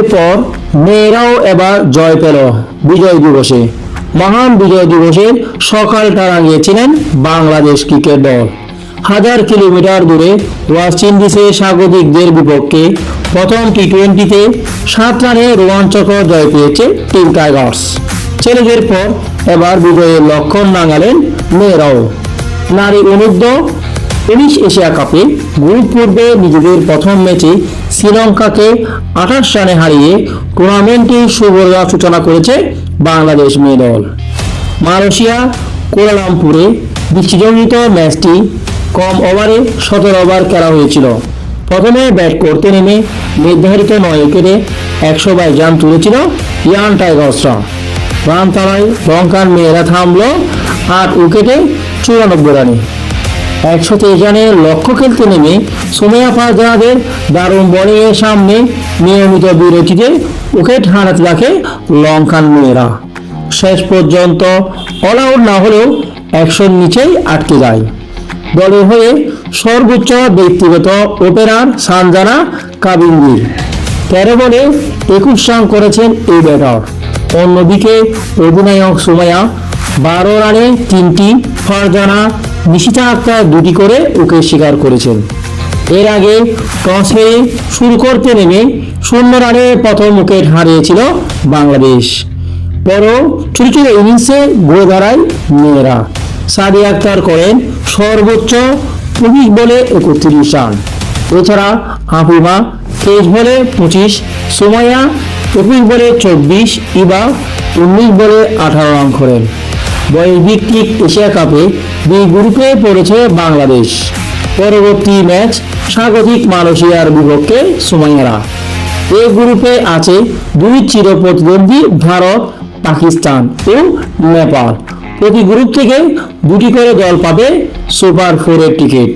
এরপর মেয়েরাও এবার জয় পেল বিজয় দিবসে। মহান বিজয় দিবসের সকালটা রাঙিয়েছিলেন বাংলাদেশ ক্রিকেট দল। 1000 কিলোমিটার দূরে ওয়েস্ট ইন্ডিজে স্বাগতিকদের বিপক্ষে প্রথম টি-20তে 7 রানে রোমাঞ্চকর জয় পেয়েছে টিম টাইগার্স। ছেলেদের পর এবার বিজয়ের লক্ষণ রাঙালেন মেয়েরাও। নারী অনূর্ধ্ব 19 এশিয়া কাপে গ্রুপ পর্বে নিজেদের প্রথম ম্যাচে শ্রীলঙ্কাকে 28 রানে হারিয়ে টুর্নামেন্টের শুভেচ্ছা সূচনা করেছে বাংলাদেশ মেয়ে দল। মালয়েশিয়া কুয়ালালামপুরে বৃষ্টিজনিত ম্যাচটি কম ওভারে 17 ওভার খেলা হয়েছিল। প্রথমে ব্যাট করতে নেমে নির্ধারিত 9 উইকেটে 122 রান তুলেছিল ইয়াং টাইগার্সরা। রান তাড়ায় লঙ্কান মেয়েরা থামল 8 উইকেটে 94 রানে। 123 রানের লক্ষ্য খেলতে নেমে সোমাইয়া ফারজানাদের দারুণ বোলিংয়ের সামনে নিয়মিত বিরতিতে উইকেট হারাতে রাখে লঙ্কান মেয়েরা। শেষ পর্যন্ত অল আউট না হলেও 100 নিচেই আটকে যায়। দলের হয়ে সর্বোচ্চ ব্যক্তিগত ওপেনার সানজানা কাবিঙ্গির 13 বলে 21 রান করেছেন এই ব্যাটার। অন্যদিকে অধিনায়ক সুমাইয়া 12 রানে 3টি, ফারজানা নিশিতা আক্তার 2টি করে উইকেট শিকার করেছেন। এর আগে টস হেরে শুরু করতে নেমে 0 রানে প্রথম উইকেট হারিয়েছিল বাংলাদেশ। বড় ছোট ছোট ইনিংসে ঘুরে দাঁড়ায় মেয়েরা। সাদিয়া আক্তার করেন সর্বোচ্চ 25 বলে 31 রান। এছাড়া হাফিমা 23 বলে 25, সুমাইয়া 21 বলে 24, ইবা 19 বলে 18 রান করেন। বয়স ভিত্তিক এশিয়া কাপে বি গ্রুপে পড়েছে বাংলাদেশ। পরবর্তী ম্যাচ স্বাগতিক মালয়েশিয়ার বিপক্ষে সুমাইয়ারা। এই গ্রুপে আছে 2 চিরপ্রতিদ্বন্দ্বী ভারত, পাকিস্তান ও নেপাল। প্রতি গ্রুপ থেকে 2টি করে দল পাবে সুপার 4-এর টিকিট।